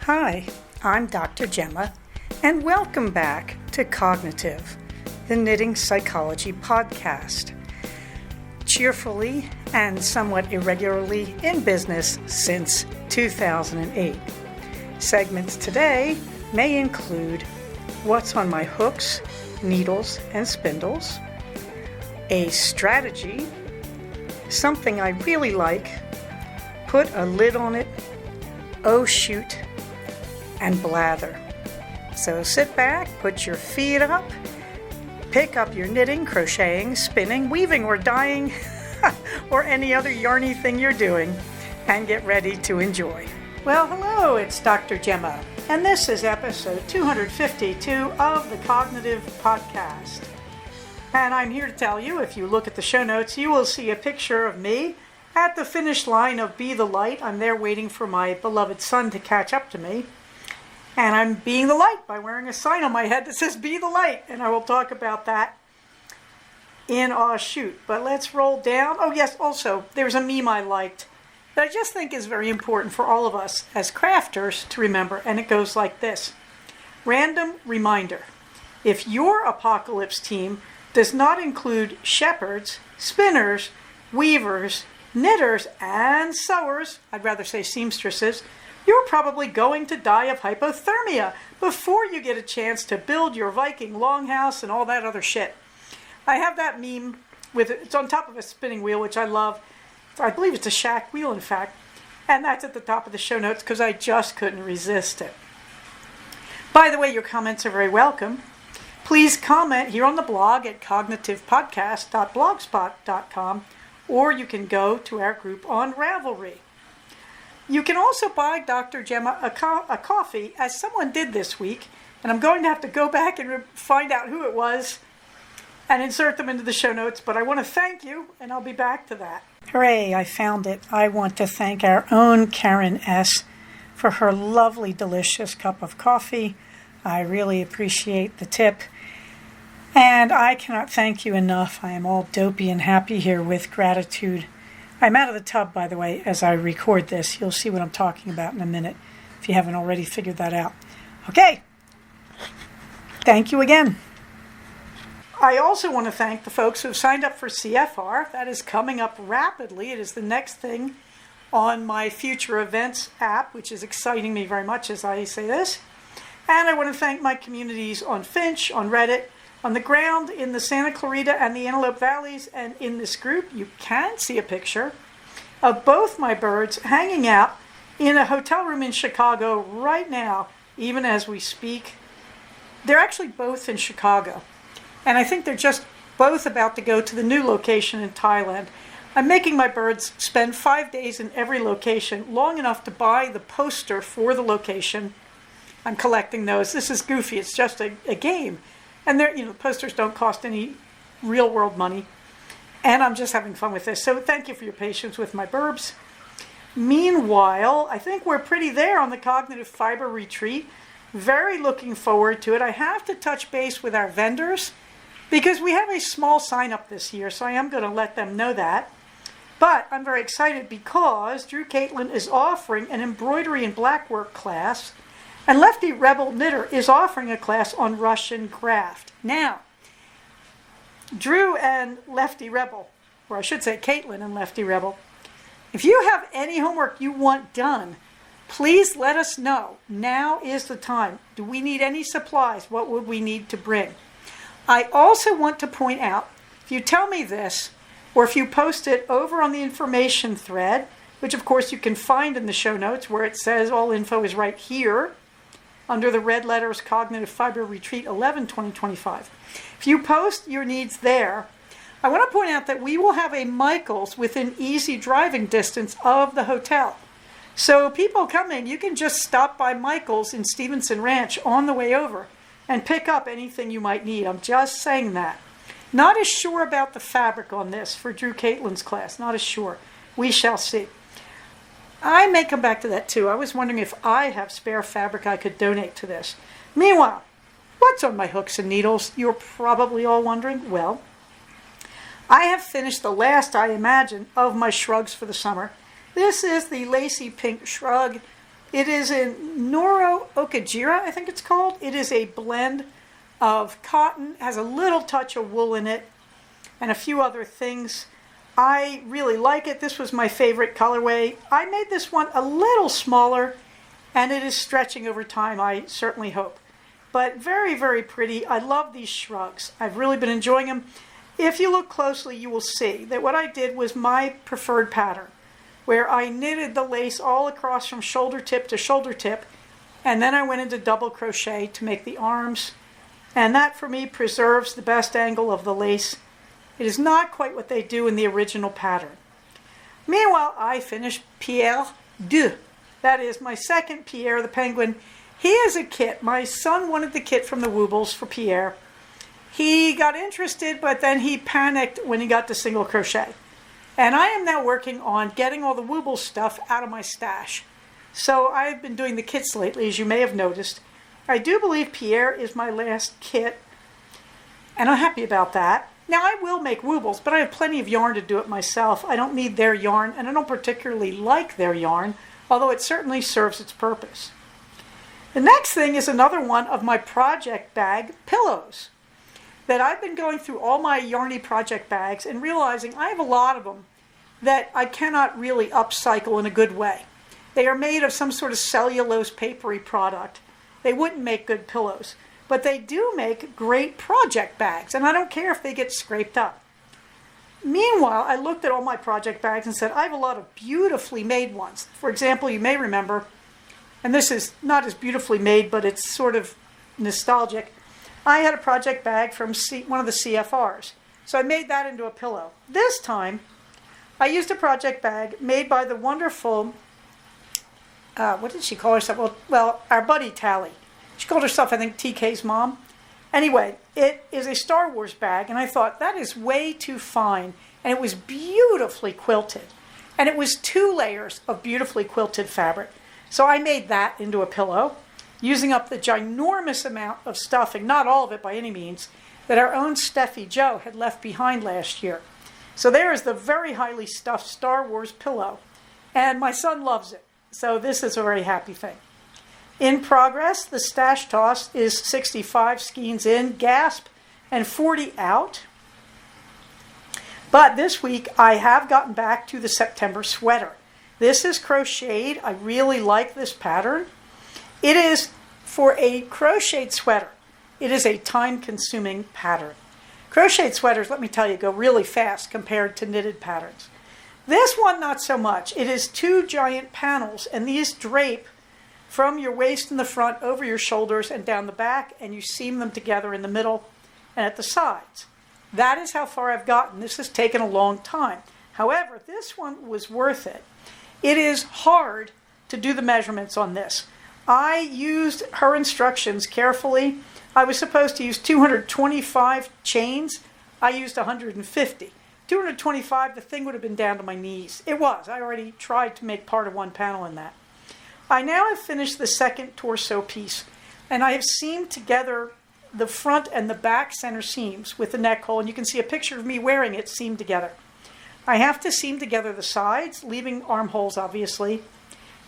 Hi, I'm Dr. Gemma, and welcome back to Cognitive, the Knitting Psychology podcast. Cheerfully and somewhat irregularly in business since 2008. Segments today may include what's on my hooks, needles, and spindles, a strategy, something I really like, put a lid on it, oh shoot, and blather. So sit back, put your feet up, pick up your knitting, crocheting, spinning, weaving, or dyeing, or any other yarny thing you're doing, and get ready to enjoy. Well, hello, it's Dr. Gemma, and this is episode 252 of the Cognitive Podcast. And I'm here to tell you, if you look at the show notes, you will see a picture of me at the finish line of Be the Light. I'm there waiting for my beloved son to catch up to me. And I'm being the light by wearing a sign on my head that says Be the Light. And I will talk about that in our shoot. But let's roll down. Oh yes, also, there's a meme I liked that I just think is very important for all of us as crafters to remember. And it goes like this. Random reminder. If your apocalypse team does not include shepherds, spinners, weavers, knitters, and sewers, I'd rather say seamstresses, you're probably going to die of hypothermia before you get a chance to build your Viking longhouse and all that other shit. I have that meme it's on top of a spinning wheel, which I love. I believe it's a shack wheel, in fact, and that's at the top of the show notes because I just couldn't resist it. By the way, your comments are very welcome. Please comment here on the blog at cognitivepodcast.blogspot.com, or you can go to our group on Ravelry. You can also buy Dr. Gemma a coffee, as someone did this week, and I'm going to have to go back and find out who it was and insert them into the show notes, but I want to thank you, and I'll be back to that. Hooray, I found it. I want to thank our own Karen S. for her lovely, delicious cup of coffee. I really appreciate the tip, and I cannot thank you enough. I am all dopey and happy here with gratitude. I'm out of the tub, by the way, as I record this. You'll see what I'm talking about in a minute, if you haven't already figured that out. Okay. Thank you again. I also want to thank the folks who have signed up for CFR. That is coming up rapidly. It is the next thing on my future events app, which is exciting me very much as I say this. And I want to thank my communities on Finch, on Reddit, on the ground in the Santa Clarita and the Antelope Valleys, and in this group, you can see a picture of both my birds hanging out in a hotel room in Chicago right now, even as we speak. They're actually both in Chicago, and I think they're just both about to go to the new location in Thailand. I'm making my birds spend 5 days in every location, long enough to buy the poster for the location. I'm collecting those. This is goofy. It's just a game. And the posters don't cost any real world money. And I'm just having fun with this. So thank you for your patience with my burbs. Meanwhile, I think we're pretty there on the Cognitive Fiber Retreat. Very looking forward to it. I have to touch base with our vendors because we have a small sign up this year. So I am going to let them know that. But I'm very excited because Drew Caitlin is offering an embroidery and blackwork class. And Lefty Rebel Knitter is offering a class on Russian craft. Now, Drew and Lefty Rebel, or I should say Caitlin and Lefty Rebel, if you have any homework you want done, please let us know. Now is the time. Do we need any supplies? What would we need to bring? I also want to point out, if you tell me this, or if you post it over on the information thread, which of course you can find in the show notes where it says all info is right here, under the red letters Cognitive Fiber Retreat 11 2025. If you post your needs there, I want to point out that we will have a Michael's within easy driving distance of the hotel. So people coming, you can just stop by Michael's in Stevenson Ranch on the way over and pick up anything you might need. I'm just saying that. Not as sure about the fabric on this for Drew Caitlin's class. Not as sure. We shall see. I may come back to that too. I was wondering if I have spare fabric I could donate to this. Meanwhile, what's on my hooks and needles? You're probably all wondering. Well, I have finished the last, I imagine, of my shrugs for the summer. This is the lacy pink shrug It is in Noro Okajira, I think it's called. It is a blend of cotton, has a little touch of wool in it, and a few other things. I really like it. This was my favorite colorway. I made this one a little smaller, and it is stretching over time, I certainly hope. But very, very pretty. I love these shrugs. I've really been enjoying them. If you look closely, you will see that what I did was my preferred pattern, where I knitted the lace all across from shoulder tip to shoulder tip, and then I went into double crochet to make the arms. And that, for me, preserves the best angle of the lace. It is not quite what they do in the original pattern. Meanwhile, I finished Pierre 2. That is my second Pierre the Penguin. He is a kit. My son wanted the kit from the Woobles for Pierre. He got interested, but then he panicked when he got to single crochet. And I am now working on getting all the Woobles stuff out of my stash. So I've been doing the kits lately, as you may have noticed. I do believe Pierre is my last kit, and I'm happy about that. Now, I will make Woobles, but I have plenty of yarn to do it myself. I don't need their yarn, and I don't particularly like their yarn, although it certainly serves its purpose. The next thing is another one of my project bag pillows that I've been going through all my yarny project bags and realizing I have a lot of them that I cannot really upcycle in a good way. They are made of some sort of cellulose papery product. They wouldn't make good pillows, but they do make great project bags, and I don't care if they get scraped up. Meanwhile, I looked at all my project bags and said, I have a lot of beautifully made ones. For example, you may remember, and this is not as beautifully made, but it's sort of nostalgic. I had a project bag from one of the CFRs, so I made that into a pillow. This time, I used a project bag made by the wonderful, what did she call herself? Well, our buddy Tally. She called herself, I think, TK's mom. Anyway, it is a Star Wars bag, and I thought, that is way too fine. And it was beautifully quilted. And it was 2 layers of beautifully quilted fabric. So I made that into a pillow, using up the ginormous amount of stuffing, not all of it by any means, that our own Steffi Jo had left behind last year. So there is the very highly stuffed Star Wars pillow. And my son loves it. So this is a very happy thing. In progress, the stash toss is 65 skeins in, gasp, and 40 out. But this week, I have gotten back to the September sweater. This is crocheted. I really like this pattern. It is, for a crocheted sweater, it is a time-consuming pattern. Crocheted sweaters, let me tell you, go really fast compared to knitted patterns. This one, not so much. It is 2 giant panels, and these drape from your waist in the front over your shoulders and down the back, and you seam them together in the middle and at the sides. That is how far I've gotten. This has taken a long time. However, this one was worth it. It is hard to do the measurements on this. I used her instructions carefully. I was supposed to use 225 chains. I used 150. 225, the thing would have been down to my knees. It was. I already tried to make part of one panel in that. I now have finished the second torso piece, and I have seamed together the front and the back center seams with the neck hole, and you can see a picture of me wearing it seamed together. I have to seam together the sides, leaving armholes obviously,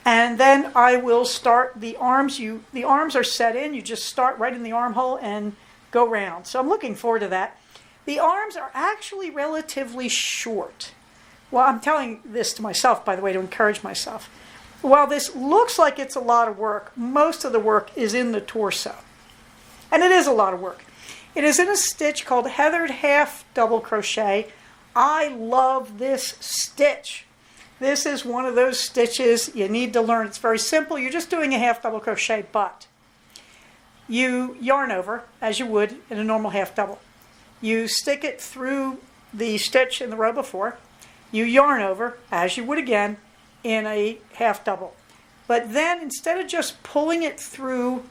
and then I will start the arms. The arms are set in, you just start right in the armhole and go round. So I'm looking forward to that. The arms are actually relatively short. Well, I'm telling this to myself, by the way, to encourage myself. While this looks like it's a lot of work, most of the work is in the torso. And it is a lot of work. It is in a stitch called Heathered Half Double Crochet. I love this stitch. This is one of those stitches you need to learn. It's very simple. You're just doing a half double crochet, but you yarn over, as you would in a normal half double. You stick it through the stitch in the row before. You yarn over, as you would again, in a half double. But then instead of just pulling it through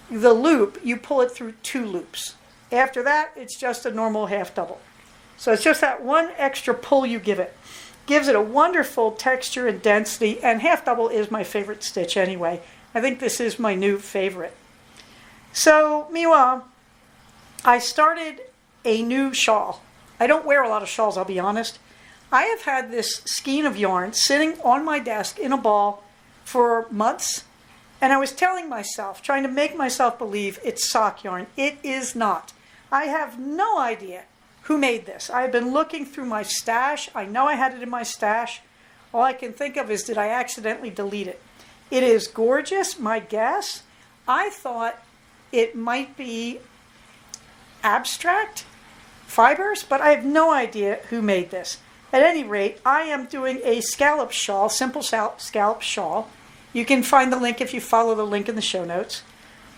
the loop, you pull it through 2 loops. After that, it's just a normal half double. So it's just that one extra pull you give it. Gives it a wonderful texture and density, and half double is my favorite stitch anyway. I think this is my new favorite. So, meanwhile, I started a new shawl. I don't wear a lot of shawls, I'll be honest. I have had this skein of yarn sitting on my desk in a ball for months. And I was telling myself, trying to make myself believe it's sock yarn. It is not. I have no idea who made this. I've been looking through my stash. I know I had it in my stash. All I can think of is, did I accidentally delete it? It is gorgeous. My guess, I thought it might be abstract fibers, but I have no idea who made this. At any rate, I am doing a scallop shawl, simple scallop shawl. You can find the link if you follow the link in the show notes.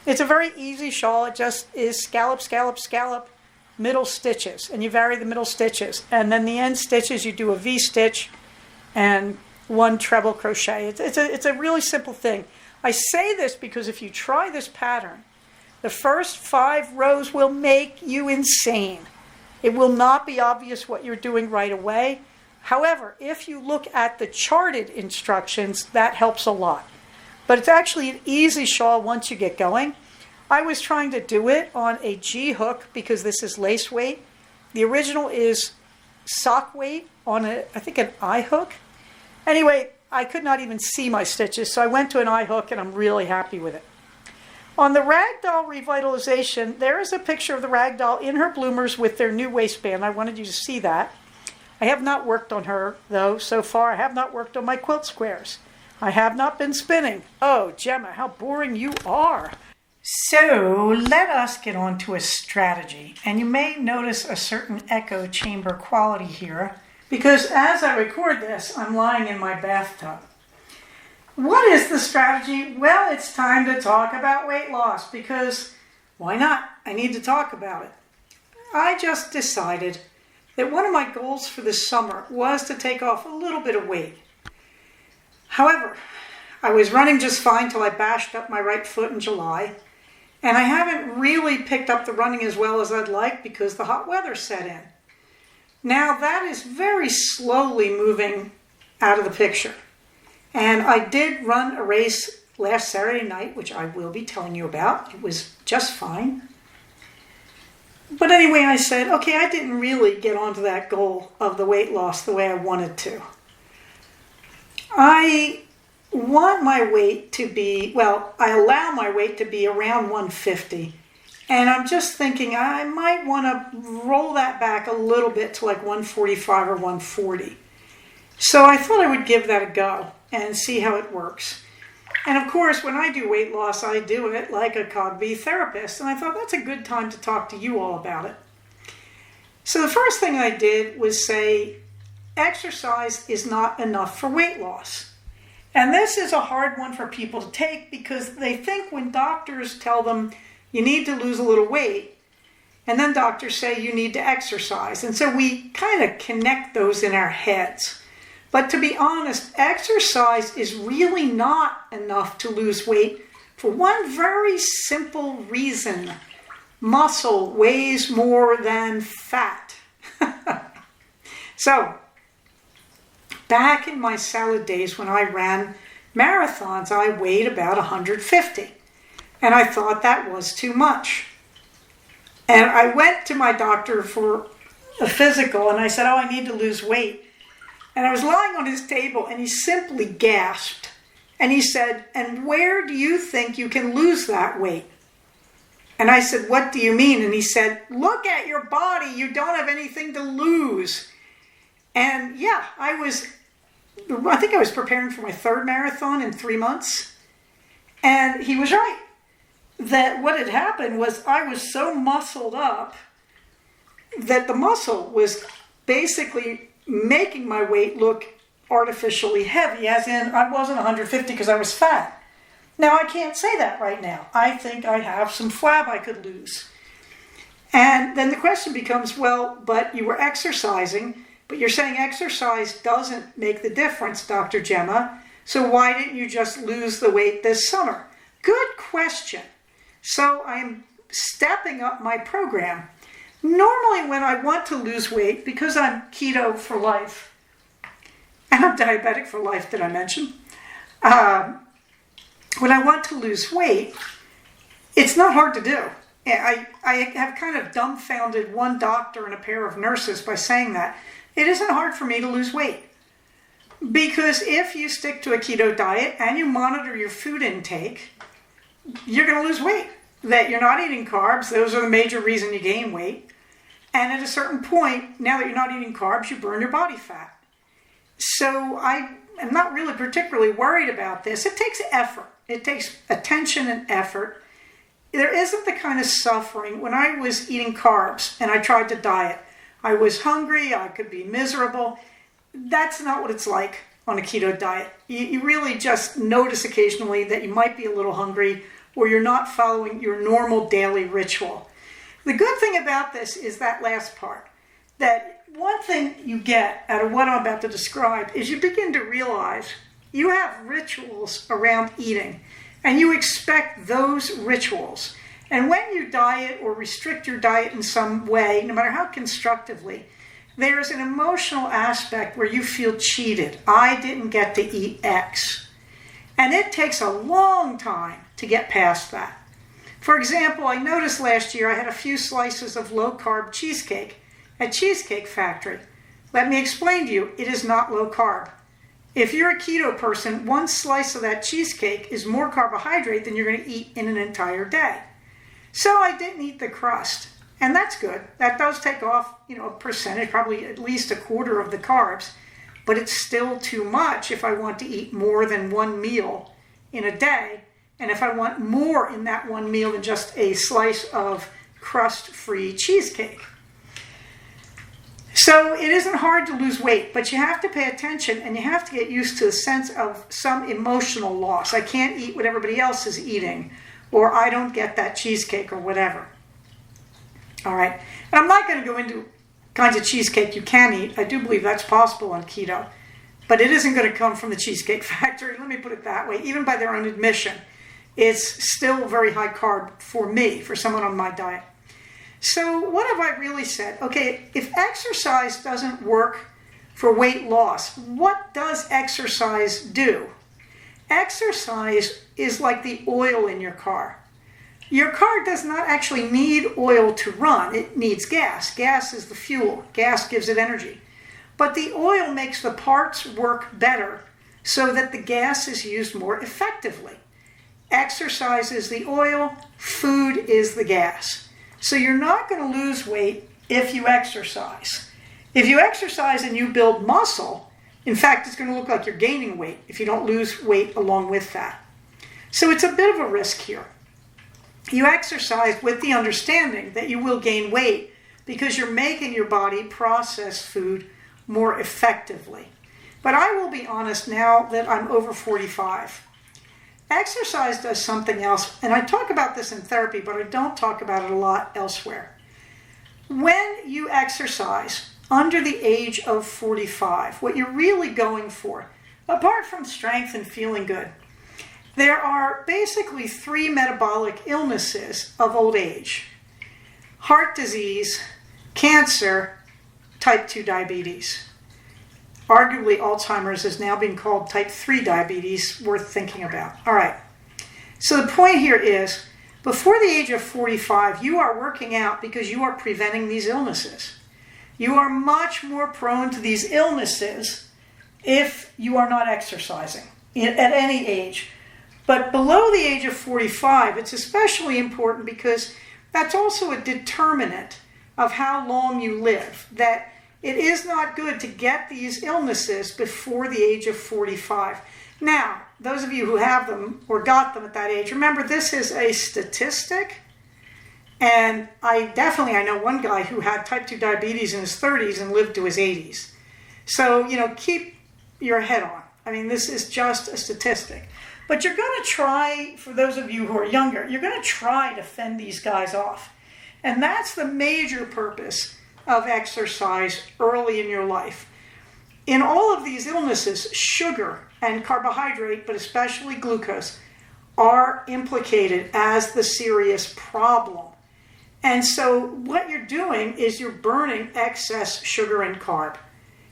It's a very easy shawl. It just is scallop, scallop, scallop, middle stitches, and you vary the middle stitches. And then the end stitches, you do a V-stitch and one treble crochet. It's a really simple thing. I say this because if you try this pattern, the first 5 rows will make you insane. It will not be obvious what you're doing right away. However, if you look at the charted instructions, that helps a lot. But it's actually an easy shawl once you get going. I was trying to do it on a G hook because this is lace weight. The original is sock weight on I think an I hook. Anyway, I could not even see my stitches, so I went to an I hook and I'm really happy with it. On the Ragdoll Revitalization, there is a picture of the Ragdoll in her bloomers with their new waistband. I wanted you to see that. I have not worked on her, though, so far. I have not worked on my quilt squares. I have not been spinning. Oh, Gemma, how boring you are. So let us get on to a strategy. And you may notice a certain echo chamber quality here, because as I record this, I'm lying in my bathtub. What is the strategy? Well, it's time to talk about weight loss, because why not? I need to talk about it. I just decided that one of my goals for this summer was to take off a little bit of weight. However, I was running just fine till I bashed up my right foot in July, and I haven't really picked up the running as well as I'd like because the hot weather set in. Now that is very slowly moving out of the picture. And I did run a race last Saturday night, which I will be telling you about. It was just fine. But anyway, I said, okay, I didn't really get onto that goal of the weight loss the way I wanted to. I want my weight to be, I allow my weight to be around 150. And I'm just thinking I might want to roll that back a little bit to like 145 or 140. So I thought I would give that a go and see how it works. And of course, when I do weight loss, I do it like a Cogby therapist. And I thought that's a good time to talk to you all about it. So the first thing I did was say, exercise is not enough for weight loss. And this is a hard one for people to take because they think when doctors tell them you need to lose a little weight, and then doctors say you need to exercise. And so we kind of connect those in our heads. But to be honest, exercise is really not enough to lose weight for one very simple reason. Muscle weighs more than fat. So, back in my salad days when I ran marathons, I weighed about 150. And I thought that was too much. And I went to my doctor for a physical and I said, I need to lose weight. And I was lying on his table and he simply gasped. And he said, and where do you think you can lose that weight? And I said, what do you mean? And he said, look at your body. You don't have anything to lose. And yeah, I think I was preparing for my 3rd marathon in 3 months. And he was right. That what had happened was I was so muscled up that the muscle was basically making my weight look artificially heavy, as in I wasn't 150 because I was fat. Now I can't say that right now. I think I have some flab I could lose. And then the question becomes, well, but you were exercising, but you're saying exercise doesn't make the difference, Dr. Gemma, so why didn't you just lose the weight this summer? Good question. So I'm stepping up my program. Normally when I want to lose weight, because I'm keto for life, and I'm diabetic for life, did I mention? When I want to lose weight, it's not hard to do. I have kind of dumbfounded one doctor and a pair of nurses by saying that. It isn't hard for me to lose weight. Because if you stick to a keto diet and you monitor your food intake, you're going to lose weight. That you're not eating carbs, those are the major reason you gain weight. And at a certain point, now that you're not eating carbs, you burn your body fat. So I am not really particularly worried about this. It takes effort. It takes attention and effort. There isn't the kind of suffering. When I was eating carbs and I tried to diet, I was hungry, I could be miserable. That's not what it's like on a keto diet. You really just notice occasionally that you might be a little hungry or you're not following your normal daily ritual. The good thing about this is that last part, that one thing you get out of what I'm about to describe is you begin to realize you have rituals around eating and you expect those rituals. And when you diet or restrict your diet in some way, no matter how constructively, there's an emotional aspect where you feel cheated. I didn't get to eat X. And it takes a long time to get past that. For example, I noticed last year I had a few slices of low-carb cheesecake at Cheesecake Factory. Let me explain to you, it is not low carb. If you're a keto person, one slice of that cheesecake is more carbohydrate than you're going to eat in an entire day. So I didn't eat the crust, and that's good. That does take off, a percentage, probably at least a quarter of the carbs, but it's still too much if I want to eat more than one meal in a day, and if I want more in that one meal than just a slice of crust-free cheesecake. So it isn't hard to lose weight, but you have to pay attention and you have to get used to the sense of some emotional loss. I can't eat what everybody else is eating, or I don't get that cheesecake or whatever. All right, and I'm not going to go into kinds of cheesecake you can eat. I do believe that's possible on keto, but it isn't going to come from the Cheesecake Factory. Let me put it that way. Even by their own admission, it's still very high carb for me, for someone on my diet. So what have I really said? Okay, if exercise doesn't work for weight loss, what does exercise do? Exercise is like the oil in your car. Your car does not actually need oil to run. It needs gas. Gas is the fuel. Gas gives it energy. But the oil makes the parts work better so that the gas is used more effectively. Exercise is the oil. Food is the gas. So you're not going to lose weight if you exercise. If you exercise and you build muscle, in fact, it's going to look like you're gaining weight if you don't lose weight along with that. So it's a bit of a risk here. You exercise with the understanding that you will gain weight because you're making your body process food more effectively. But I will be honest now that I'm over 45. Exercise does something else, and I talk about this in therapy, but I don't talk about it a lot elsewhere. When you exercise under the age of 45, what you're really going for, apart from strength and feeling good, there are basically 3 metabolic illnesses of old age: heart disease, cancer, type 2 diabetes. Arguably, Alzheimer's is now being called type 3 diabetes, worth thinking about. All right, so the point here is, before the age of 45, you are working out because you are preventing these illnesses. You are much more prone to these illnesses if you are not exercising at any age. But below the age of 45, it's especially important because that's also a determinant of how long you live, that it is not good to get these illnesses before the age of 45. Now, those of you who have them or got them at that age, remember this is a statistic. And I know one guy who had type 2 diabetes in his 30s and lived to his 80s. So, keep your head on. I mean, this is just a statistic. But you're going to try, for those of you who are younger, you're going to try to fend these guys off. And that's the major purpose of exercise early in your life. In all of these illnesses, sugar and carbohydrate, but especially glucose, are implicated as the serious problem. And so what you're doing is you're burning excess sugar and carb.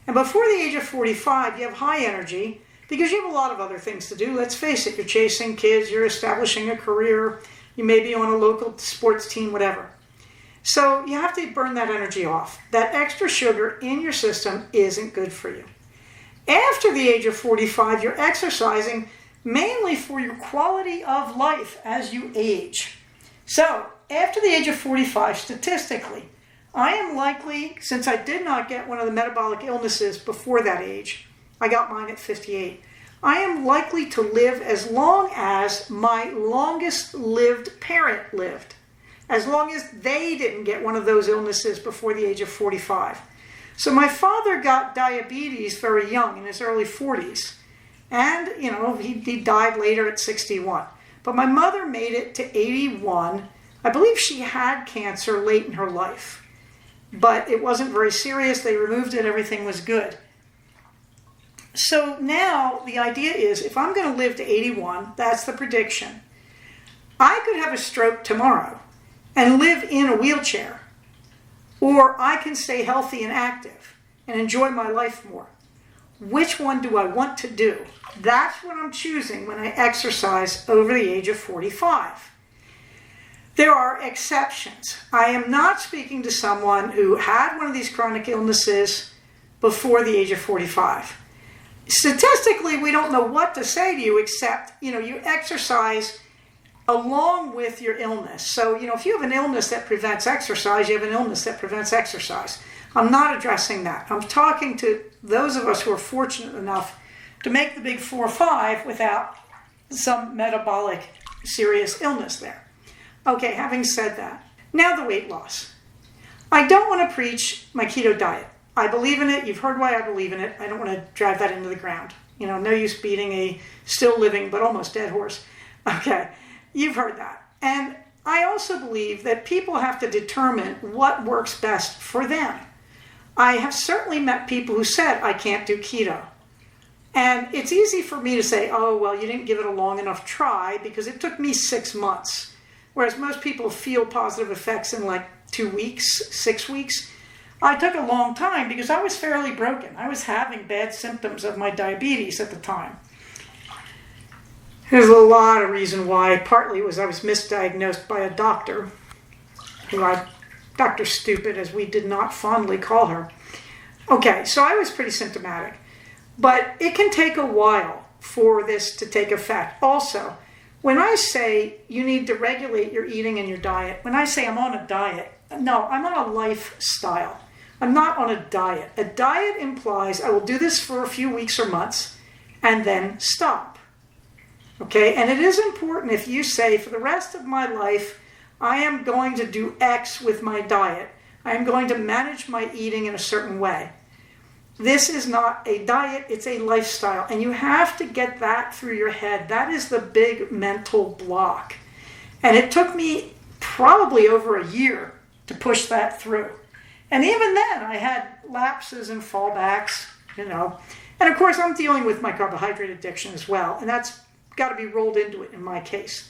And before the age of 45, you have high energy because you have a lot of other things to do. Let's face it, you're chasing kids, you're establishing a career, you may be on a local sports team, whatever. So you have to burn that energy off. That extra sugar in your system isn't good for you. After the age of 45, you're exercising mainly for your quality of life as you age. So, after the age of 45, statistically, I am likely, since I did not get one of the metabolic illnesses before that age, I got mine at 58, I am likely to live as long as my longest lived parent lived, as long as they didn't get one of those illnesses before the age of 45. So my father got diabetes very young, in his early 40s, and he died later at 61. But my mother made it to 81. I believe she had cancer late in her life, but it wasn't very serious. They removed it, everything was good. So now the idea is, if I'm going to live to 81, that's the prediction, I could have a stroke tomorrow and live in a wheelchair, or I can stay healthy and active and enjoy my life more. Which one do I want to do? That's what I'm choosing when I exercise over the age of 45. There are exceptions. I am not speaking to someone who had one of these chronic illnesses before the age of 45. Statistically, we don't know what to say to you except, you exercise along with your illness. So, if you have an illness that prevents exercise, you have an illness that prevents exercise. I'm not addressing that. I'm talking to those of us who are fortunate enough to make the big 4 or 5 without some metabolic serious illness there. Okay, having said that, now the weight loss. I don't want to preach my keto diet. I believe in it. You've heard why I believe in it. I don't want to drive that into the ground. No use beating a still living but almost dead horse. Okay, you've heard that. And I also believe that people have to determine what works best for them. I have certainly met people who said, I can't do keto. And it's easy for me to say, oh, well, you didn't give it a long enough try, because it took me 6 months. Whereas most people feel positive effects in like 2 weeks, 6 weeks. I took a long time because I was fairly broken. I was having bad symptoms of my diabetes at the time. There's a lot of reason why. Partly was I was misdiagnosed by a doctor, Dr. Stupid, as we did not fondly call her. Okay, so I was pretty symptomatic. But it can take a while for this to take effect. Also, when I say you need to regulate your eating and your diet, when I say I'm on a diet, no, I'm on a lifestyle. I'm not on a diet. A diet implies I will do this for a few weeks or months and then stop. Okay, and it is important if you say, for the rest of my life, I am going to do X with my diet. I am going to manage my eating in a certain way. This is not a diet, it's a lifestyle. And you have to get that through your head. That is the big mental block. And it took me probably over a year to push that through. And even then, I had lapses and fallbacks, And of course, I'm dealing with my carbohydrate addiction as well. And that's got to be rolled into it in my case.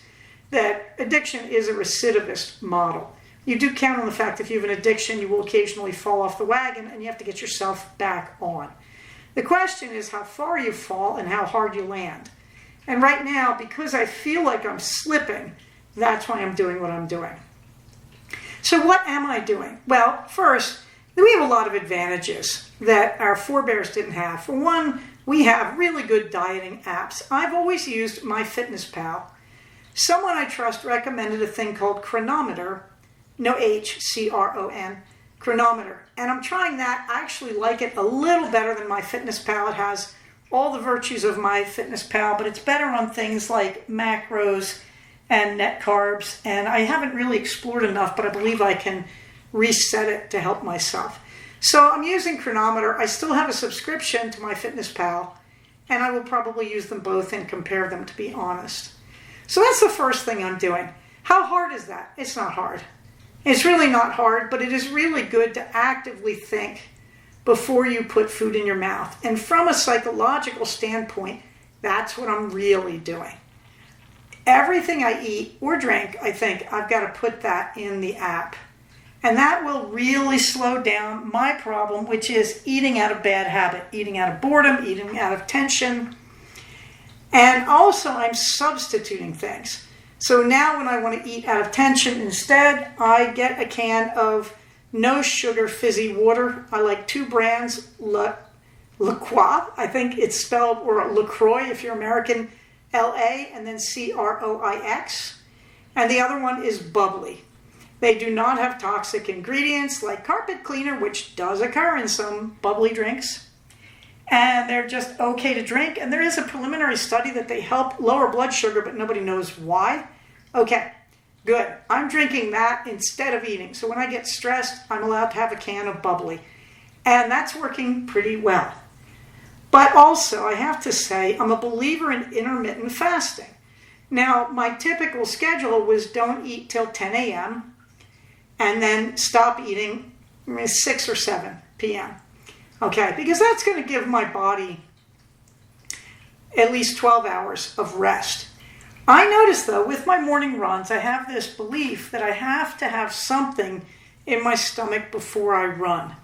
That addiction is a recidivist model. You do count on the fact that if you have an addiction, you will occasionally fall off the wagon and you have to get yourself back on. The question is how far you fall and how hard you land. And right now, because I feel like I'm slipping, that's why I'm doing what I'm doing. So what am I doing? Well, first, we have a lot of advantages that our forebears didn't have. For one, we have really good dieting apps. I've always used MyFitnessPal. Someone I trust recommended a thing called Chronometer, no H, C-R-O-N, Chronometer. And I'm trying that. I actually like it a little better than MyFitnessPal. It has all the virtues of MyFitnessPal, but it's better on things like macros and net carbs. And I haven't really explored enough, but I believe I can reset it to help myself. So I'm using Chronometer. I still have a subscription to MyFitnessPal, and I will probably use them both and compare them, to be honest. So that's the first thing I'm doing. How hard is that? It's not hard. It's really not hard, but it is really good to actively think before you put food in your mouth. And from a psychological standpoint, that's what I'm really doing. Everything I eat or drink, I think I've got to put that in the app. And that will really slow down my problem, which is eating out of bad habit, eating out of boredom, eating out of tension. And also I'm substituting things. So now when I want to eat out of tension instead, I get a can of no sugar fizzy water. I like 2 brands, LaCroix, I think it's spelled, or LaCroix if you're American, L-A and then C-R-O-I-X. And the other one is bubbly. They do not have toxic ingredients like carpet cleaner, which does occur in some bubbly drinks. And they're just okay to drink. And there is a preliminary study that they help lower blood sugar, but nobody knows why. Okay, good. I'm drinking that instead of eating. So when I get stressed, I'm allowed to have a can of bubbly. And that's working pretty well. But also, I have to say, I'm a believer in intermittent fasting. Now, my typical schedule was don't eat till 10 a.m. and then stop eating 6 or 7 p.m. Okay, because that's going to give my body at least 12 hours of rest. I notice, though, with my morning runs, I have this belief that I have to have something in my stomach before I run.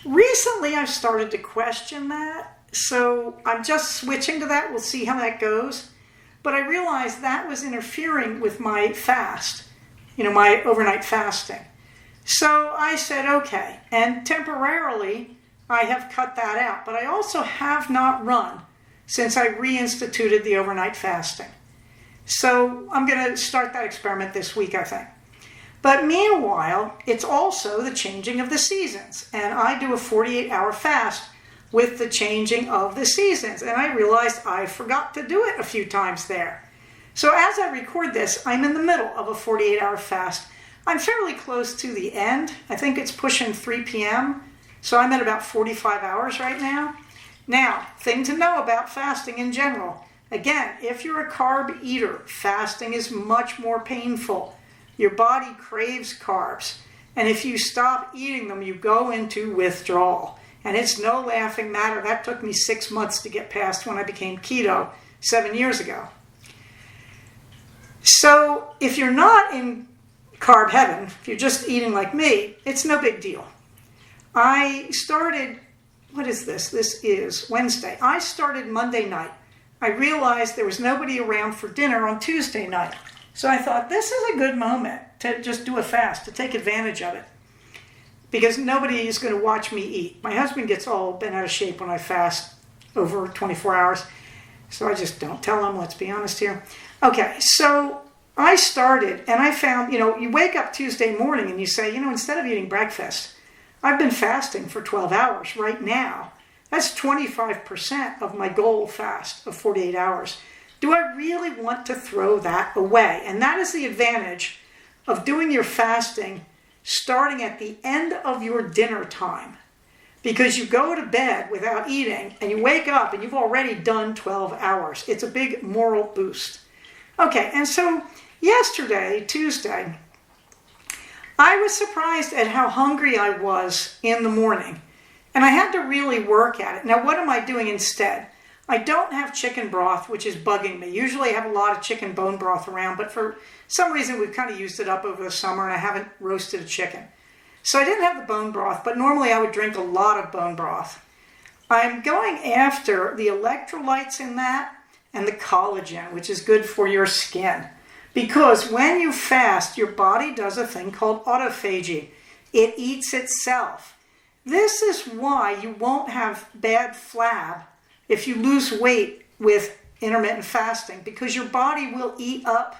Recently, I've started to question that. So I'm just switching to that. We'll see how that goes. But I realized that was interfering with my fast, my overnight fasting. So I said, okay. And temporarily, I have cut that out. But I also have not run since I reinstituted the overnight fasting. So I'm going to start that experiment this week, I think. But meanwhile, it's also the changing of the seasons. And I do a 48-hour fast with the changing of the seasons. And I realized I forgot to do it a few times there. So as I record this, I'm in the middle of a 48-hour fast. I'm fairly close to the end. I think it's pushing 3 p.m. So I'm at about 45 hours right now. Now, thing to know about fasting in general. Again, if you're a carb eater, fasting is much more painful. Your body craves carbs. And if you stop eating them, you go into withdrawal. And it's no laughing matter. That took me 6 months to get past when I became keto 7 years ago. So if you're not in carb heaven, if you're just eating like me, it's no big deal. I started, what is this? This is Wednesday. I started Monday night. I realized there was nobody around for dinner on Tuesday night. So I thought this is a good moment to just do a fast, to take advantage of it. Because nobody is going to watch me eat. My husband gets all bent out of shape when I fast over 24 hours. So I just don't tell him, let's be honest here. Okay, so I started and I found, you wake up Tuesday morning and you say, instead of eating breakfast, I've been fasting for 12 hours right now. That's 25% of my goal fast of 48 hours. Do I really want to throw that away? And that is the advantage of doing your fasting starting at the end of your dinner time, because you go to bed without eating and you wake up and you've already done 12 hours. It's a big moral boost. Okay, and so yesterday, Tuesday, I was surprised at how hungry I was in the morning, and I had to really work at it. Now, what am I doing instead? I don't have chicken broth, which is bugging me. Usually I have a lot of chicken bone broth around, but for some reason we've kind of used it up over the summer and I haven't roasted a chicken. So I didn't have the bone broth, but normally I would drink a lot of bone broth. I'm going after the electrolytes in that and the collagen, which is good for your skin. Because when you fast, your body does a thing called autophagy. It eats itself. This is why you won't have bad flab if you lose weight with intermittent fasting, because your body will eat up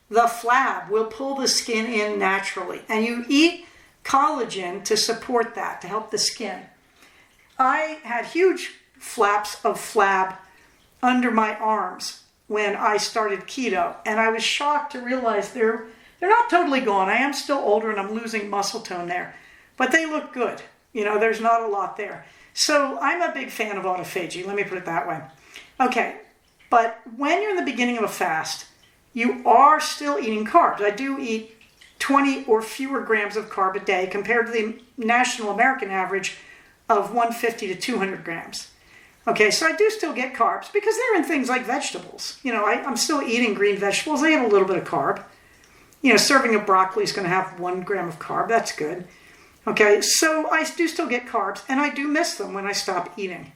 the flab, will pull the skin in naturally. And you eat collagen to support that, to help the skin. I had huge flaps of flab under my arms when I started keto, and I was shocked to realize they're not totally gone. I am still older and I'm losing muscle tone there, but they look good. There's not a lot there. So I'm a big fan of autophagy, let me put it that way. Okay, but when you're in the beginning of a fast, you are still eating carbs. I do eat 20 or fewer grams of carb a day compared to the national American average of 150 to 200 grams. Okay, so I do still get carbs because they're in things like vegetables. I'm still eating green vegetables. They have a little bit of carb. Serving of broccoli is going to have 1 gram of carb. That's good. Okay, so I do still get carbs, and I do miss them when I stop eating.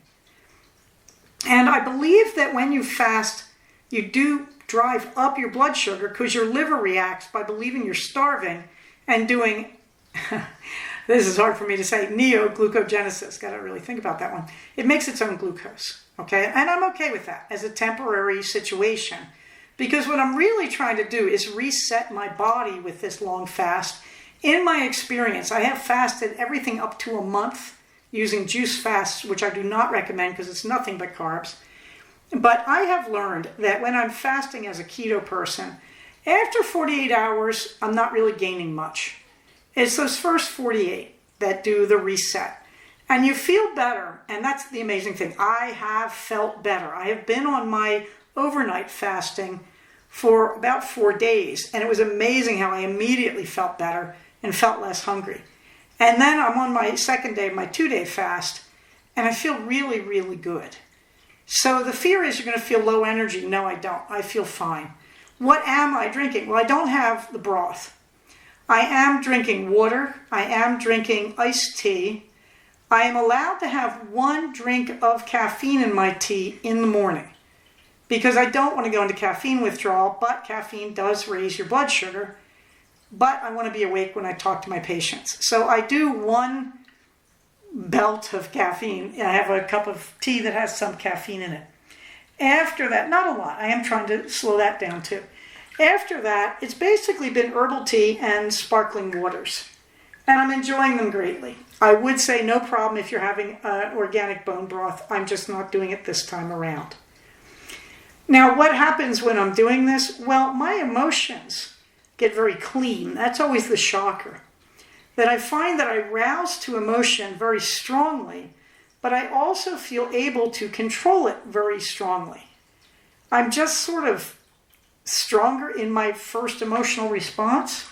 And I believe that when you fast, you do drive up your blood sugar because your liver reacts by believing you're starving and doing this is hard for me to say, neoglucogenesis. Got to really think about that one. It makes its own glucose, okay? And I'm okay with that as a temporary situation, because what I'm really trying to do is reset my body with this long fast. In my experience, I have fasted everything up to a month using juice fasts, which I do not recommend because it's nothing but carbs. But I have learned that when I'm fasting as a keto person, after 48 hours, I'm not really gaining much. It's those first 48 that do the reset. And you feel better, and that's the amazing thing. I have felt better. I have been on my overnight fasting for about 4 days, and it was amazing how I immediately felt better and felt less hungry. And then I'm on my second day of my 2-day fast, and I feel really, really good. So the fear is you're going to feel low energy. No, I don't. I feel fine. What am I drinking? Well, I don't have the broth. I am drinking water. I am drinking iced tea. I am allowed to have 1 drink of caffeine in my tea in the morning because I don't want to go into caffeine withdrawal, but caffeine does raise your blood sugar. But I want to be awake when I talk to my patients. So I do 1 belt of caffeine. I have a cup of tea that has some caffeine in it. After that, not a lot. I am trying to slow that down too. After that, it's basically been herbal tea and sparkling waters. And I'm enjoying them greatly. I would say no problem if you're having organic bone broth. I'm just not doing it this time around. Now, what happens when I'm doing this? Well, my emotions get very clean. That's always the shocker. That I find that I rouse to emotion very strongly, but I also feel able to control it very strongly. I'm just sort of stronger in my first emotional response.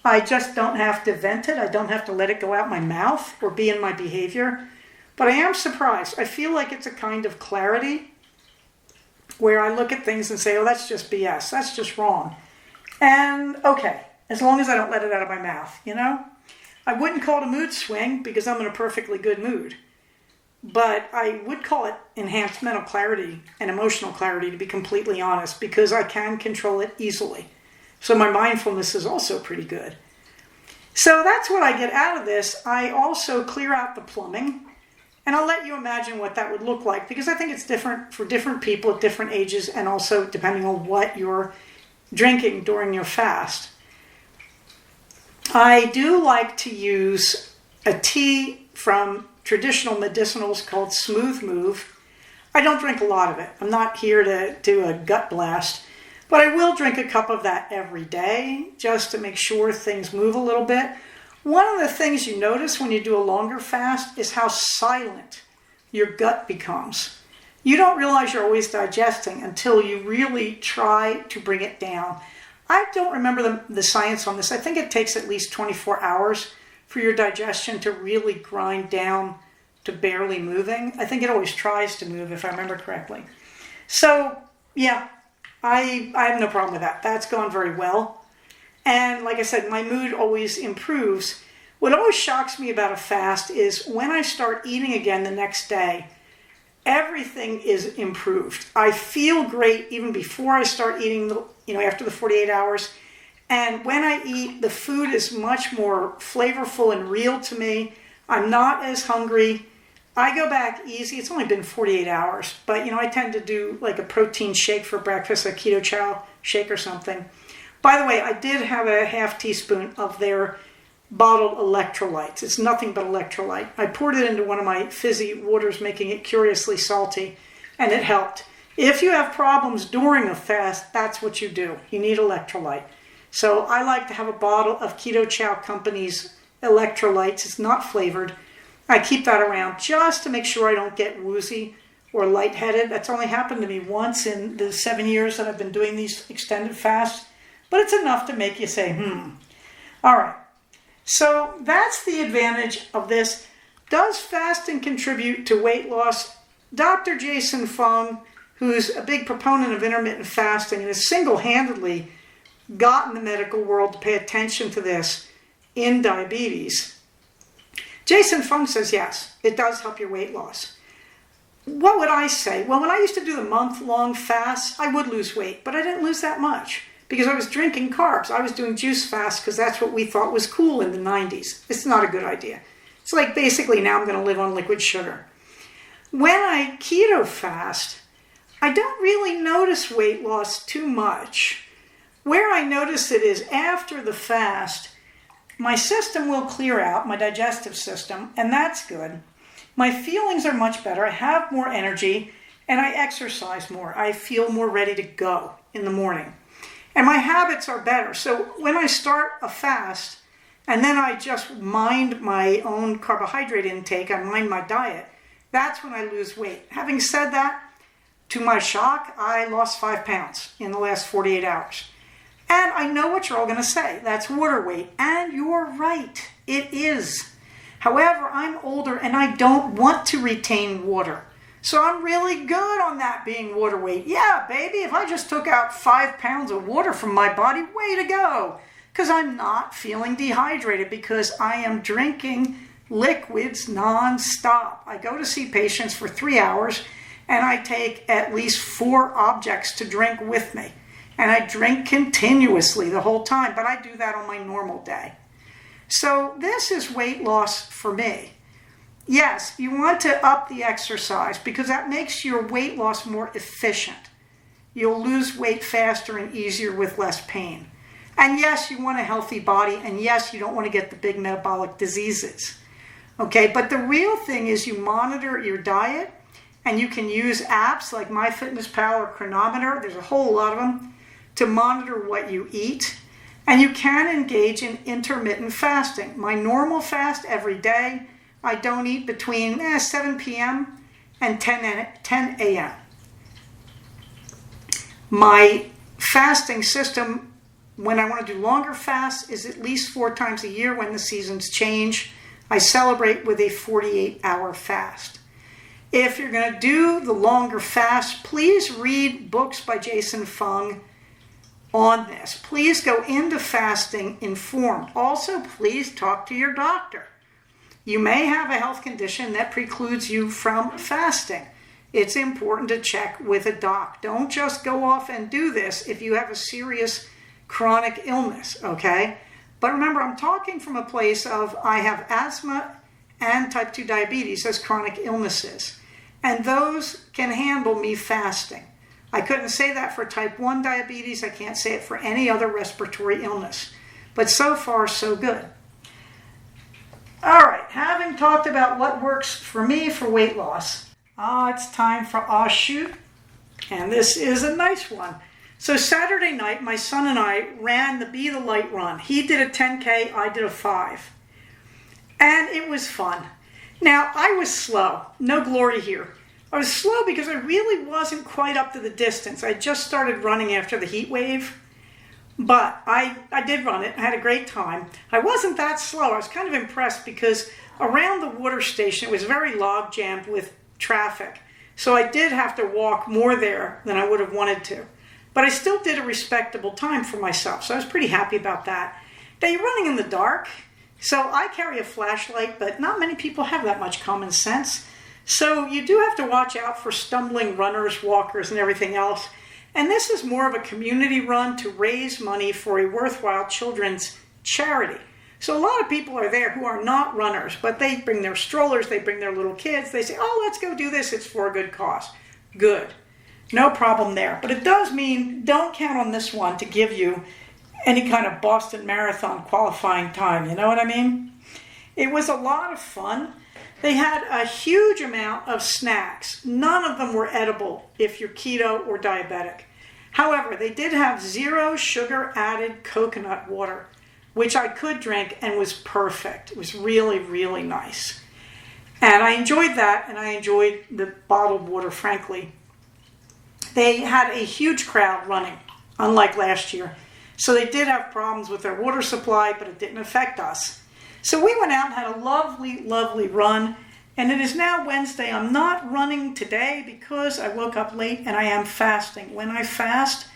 I just don't have to vent it. I don't have to let it go out my mouth or be in my behavior. But I am surprised. I feel like it's a kind of clarity where I look at things and say, oh, that's just BS. That's just wrong. And okay, as long as I don't let it out of my mouth, you know? I wouldn't call it a mood swing because I'm in a perfectly good mood. But I would call it enhanced mental clarity and emotional clarity, to be completely honest, because I can control it easily. So my mindfulness is also pretty good. So that's what I get out of this. I also clear out the plumbing, and I'll let you imagine what that would look like, because I think it's different for different people at different ages, and also depending on what you're drinking during your fast. I do like to use a tea from traditional medicinals called Smooth Move. I don't drink a lot of it. I'm not here to do a gut blast, but I will drink a cup of that every day just to make sure things move a little bit. One of the things you notice when you do a longer fast is how silent your gut becomes. You don't realize you're always digesting until you really try to bring it down. I don't remember the science on this. I think it takes at least 24 hours for your digestion to really grind down to barely moving. I think it always tries to move, if I remember correctly. So, yeah, I have no problem with that. That's gone very well. And like I said, my mood always improves. What always shocks me about a fast is when I start eating again the next day, everything is improved. I feel great even before I start eating, after the 48 hours. And when I eat, the food is much more flavorful and real to me. I'm not as hungry. I go back easy. It's only been 48 hours, but I tend to do like a protein shake for breakfast, a keto chow shake or something. By the way, I did have a half teaspoon of their bottled electrolytes. It's nothing but electrolyte. I poured it into one of my fizzy waters, making it curiously salty, and it helped. If you have problems during a fast, that's what you do. You need electrolyte. So I like to have a bottle of Keto Chow Company's electrolytes. It's not flavored. I keep that around just to make sure I don't get woozy or lightheaded. That's only happened to me once in the 7 years that I've been doing these extended fasts. But it's enough to make you say, All right. So that's the advantage of this. Does fasting contribute to weight loss? Dr. Jason Fung, who's a big proponent of intermittent fasting and has single-handedly gotten the medical world to pay attention to this in diabetes. Jason Fung says, yes, it does help your weight loss. What would I say? Well, when I used to do the month-long fast, I would lose weight, but I didn't lose that much because I was drinking carbs. I was doing juice fast because that's what we thought was cool in the 90s. It's not a good idea. It's like basically now I'm going to live on liquid sugar. When I keto fast, I don't really notice weight loss too much. Where I notice it is after the fast, my system will clear out, my digestive system, and that's good. My feelings are much better. I have more energy, and I exercise more. I feel more ready to go in the morning. And my habits are better. So when I start a fast, and then I just mind my own carbohydrate intake, I mind my diet, that's when I lose weight. Having said that, to my shock, I lost 5 pounds in the last 48 hours. And I know what you're all going to say. That's water weight. And you're right. It is. However, I'm older and I don't want to retain water. So I'm really good on that being water weight. Yeah, baby, if I just took out 5 pounds of water from my body, way to go. Because I'm not feeling dehydrated because I am drinking liquids non-stop. I go to see patients for 3 hours and I take at least 4 objects to drink with me. And I drink continuously the whole time, but I do that on my normal day. So this is weight loss for me. Yes, you want to up the exercise because that makes your weight loss more efficient. You'll lose weight faster and easier with less pain. And yes, you want a healthy body, and yes, you don't want to get the big metabolic diseases. Okay, but the real thing is you monitor your diet, and you can use apps like MyFitnessPal or Chronometer, there's a whole lot of them, to monitor what you eat. And you can engage in intermittent fasting. My normal fast every day, I don't eat between 7 p.m. and 10 a.m. My fasting system, when I want to do longer fasts, is at least 4 times a year when the seasons change. I celebrate with a 48-hour fast. If you're going to do the longer fast, please read books by Jason Fung on this. Please go into fasting informed. Also, please talk to your doctor. You may have a health condition that precludes you from fasting. It's important to check with a doc. Don't just go off and do this if you have a serious chronic illness, okay? But remember, I'm talking from a place of I have asthma and type 2 diabetes as chronic illnesses. And those can handle me fasting. I couldn't say that for type 1 diabetes. I can't say it for any other respiratory illness. But so far, so good. All right, having talked about what works for me for weight loss, it's time for Aw Shoot. And this is a nice one. So Saturday night, my son and I ran the Be the Light run. He did a 10K, I did a 5. And it was fun. Now, I was slow. No glory here. I was slow because I really wasn't quite up to the distance. I just started running after the heat wave, but I did run it. I had a great time. I wasn't that slow. I was kind of impressed because around the water station, it was very log jammed with traffic. So I did have to walk more there than I would have wanted to. But I still did a respectable time for myself, so I was pretty happy about that. Now, you're running in the dark, so I carry a flashlight, but not many people have that much common sense. So you do have to watch out for stumbling runners, walkers, and everything else. And this is more of a community run to raise money for a worthwhile children's charity. So a lot of people are there who are not runners, but they bring their strollers, they bring their little kids. They say, oh, let's go do this. It's for a good cause. Good. No problem there. But it does mean don't count on this one to give you any kind of Boston Marathon qualifying time. You know what I mean? It was a lot of fun. They had a huge amount of snacks. None of them were edible if you're keto or diabetic. However, they did have 0 sugar added coconut water, which I could drink and was perfect. It was really, really nice. And I enjoyed that, and I enjoyed the bottled water, frankly. They had a huge crowd running, unlike last year. So they did have problems with their water supply, but it didn't affect us. So we went out and had a lovely, lovely run. And it is now Wednesday. I'm not running today because I woke up late and I am fasting. When I fast,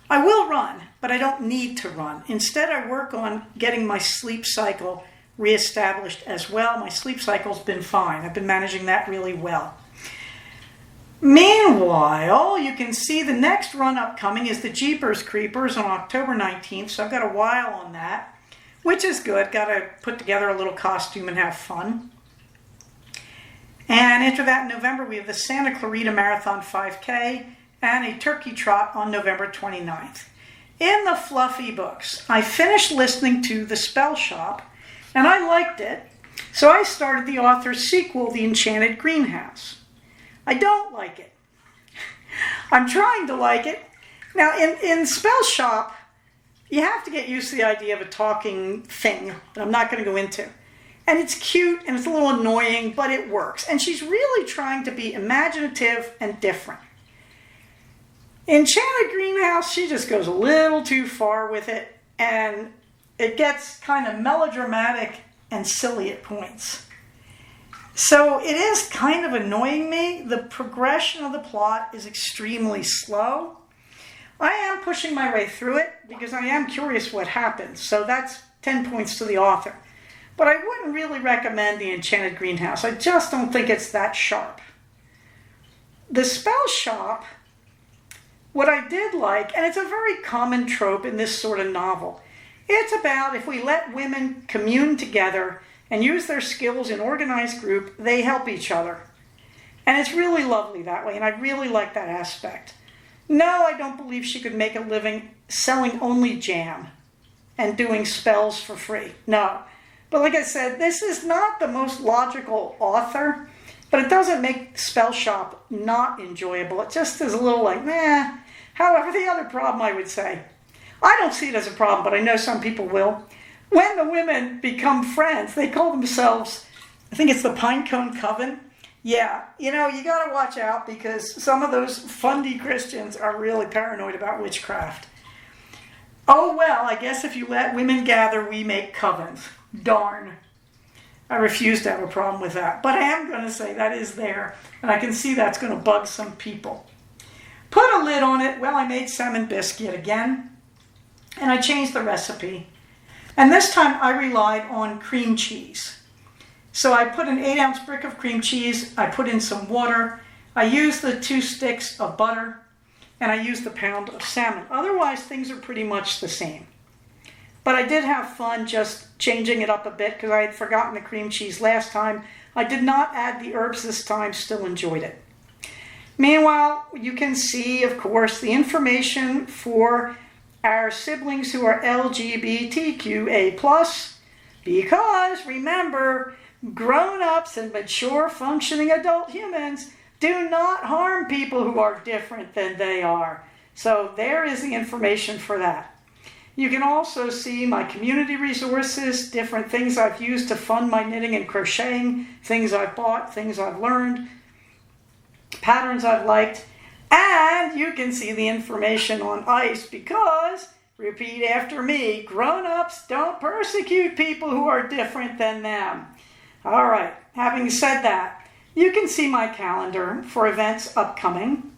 I will run, but I don't need to run. Instead, I work on getting my sleep cycle reestablished as well. My sleep cycle's been fine. I've been managing that really well. Meanwhile, you can see the next run upcoming is the Jeepers Creepers on October 19th, so I've got a while on that, which is good. Got to put together a little costume and have fun. And after that, in November, we have the Santa Clarita Marathon 5K and a turkey trot on November 29th. In the fluffy books, I finished listening to The Spell Shop, and I liked it, so I started the author's sequel, The Enchanted Greenhouse. I don't like it. I'm trying to like it. Now, in Spell Shop, you have to get used to the idea of a talking thing that I'm not going to go into. And it's cute, and it's a little annoying, but it works. And she's really trying to be imaginative and different. Enchanted Greenhouse, she just goes a little too far with it, and it gets kind of melodramatic and silly at points. So it is kind of annoying me. The progression of the plot is extremely slow. I am pushing my way through it because I am curious what happens. So that's 10 points to the author. But I wouldn't really recommend The Enchanted Greenhouse. I just don't think it's that sharp. The Spell Shop, what I did like, and it's a very common trope in this sort of novel, it's about if we let women commune together and use their skills in organized group, they help each other. And it's really lovely that way, and I really like that aspect. No, I don't believe she could make a living selling only jam and doing spells for free. No. But like I said, this is not the most logical author, but it doesn't make Spell Shop not enjoyable. It just is a little like, meh. However, the other problem I would say, I don't see it as a problem, but I know some people will. When the women become friends, they call themselves, I think it's the Pinecone Coven. Yeah, you got to watch out because some of those fundy Christians are really paranoid about witchcraft. Oh, well, I guess if you let women gather, we make covens. Darn. I refuse to have a problem with that. But I am going to say that is there, and I can see that's going to bug some people. Put a lid on it. Well, I made salmon biscuit again, and I changed the recipe. And this time I relied on cream cheese. So I put an 8-ounce brick of cream cheese, I put in some water, I used the 2 sticks of butter, and I used the pound of salmon. Otherwise, things are pretty much the same. But I did have fun just changing it up a bit because I had forgotten the cream cheese last time. I did not add the herbs this time, still enjoyed it. Meanwhile, you can see, of course, the information for our siblings who are LGBTQA+, because, remember, grown-ups and mature functioning adult humans do not harm people who are different than they are. So there is the information for that. You can also see my community resources, different things I've used to fund my knitting and crocheting, things I've bought, things I've learned, patterns I've liked, and you can see the information on ice because, repeat after me, grown-ups don't persecute people who are different than them. All right, having said that, you can see my calendar for events upcoming,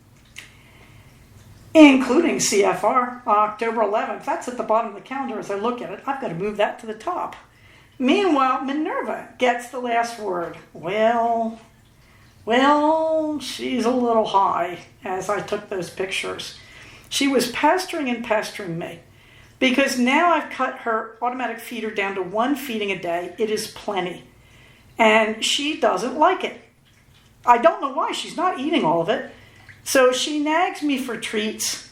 including CFR on October 11th. That's at the bottom of the calendar as I look at it. I've got to move that to the top. Meanwhile, Minerva gets the last word. Well, she's a little high as I took those pictures. She was pestering me because now I've cut her automatic feeder down to 1 feeding a day. It is plenty. And she doesn't like it. I don't know why. She's not eating all of it. So she nags me for treats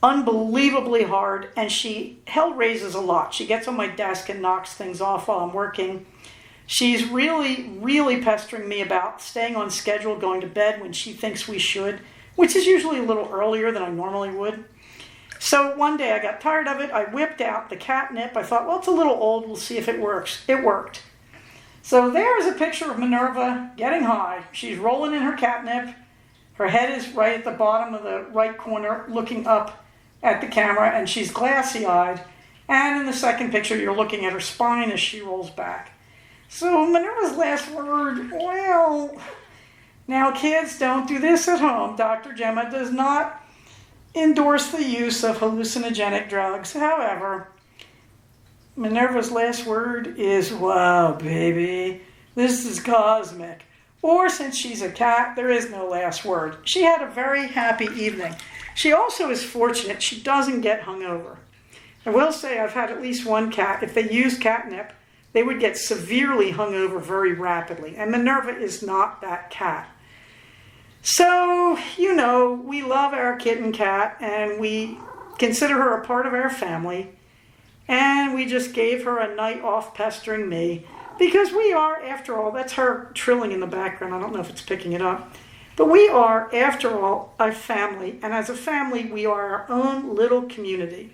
unbelievably hard, and she hell raises a lot. She gets on my desk and knocks things off while I'm working. She's really, really pestering me about staying on schedule, going to bed when she thinks we should, which is usually a little earlier than I normally would. So one day I got tired of it. I whipped out the catnip. I thought, well, it's a little old. We'll see if it works. It worked. So there's a picture of Minerva getting high. She's rolling in her catnip. Her head is right at the bottom of the right corner looking up at the camera, and she's glassy-eyed. And in the second picture, you're looking at her spine as she rolls back. So Minerva's last word, well, now kids, don't do this at home. Dr. Gemma does not endorse the use of hallucinogenic drugs. However, Minerva's last word is, wow, baby, this is cosmic. Or since she's a cat, there is no last word. She had a very happy evening. She also is fortunate she doesn't get hungover. I will say I've had at least one cat. If they used catnip, they would get severely hungover very rapidly. And Minerva is not that cat. So, we love our kitten cat and we consider her a part of our family. And we just gave her a night off pestering me. Because we are, after all, that's her trilling in the background. I don't know if it's picking it up. But we are, after all, a family. And as a family, we are our own little community.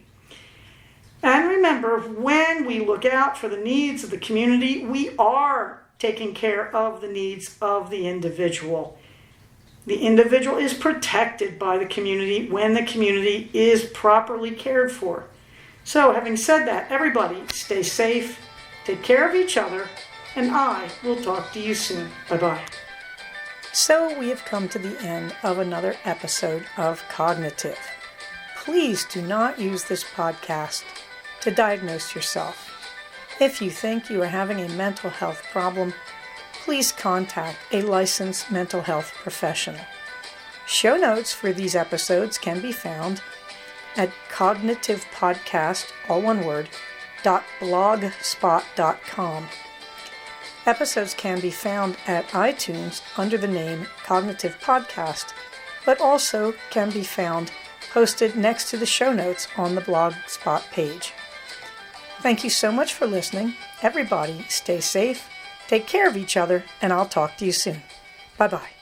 And remember, when we look out for the needs of the community, we are taking care of the needs of the individual. The individual is protected by the community when the community is properly cared for. So, having said that, everybody stay safe, take care of each other, and I will talk to you soon. Bye-bye. So we have come to the end of another episode of Cognitive. Please do not use this podcast to diagnose yourself. If you think you are having a mental health problem, please contact a licensed mental health professional. Show notes for these episodes can be found at cognitivepodcast, all one word, .blogspot.com. Episodes can be found at iTunes under the name Cognitive Podcast, but also can be found posted next to the show notes on the Blogspot page. Thank you so much for listening. Everybody stay safe, take care of each other, and I'll talk to you soon. Bye-bye.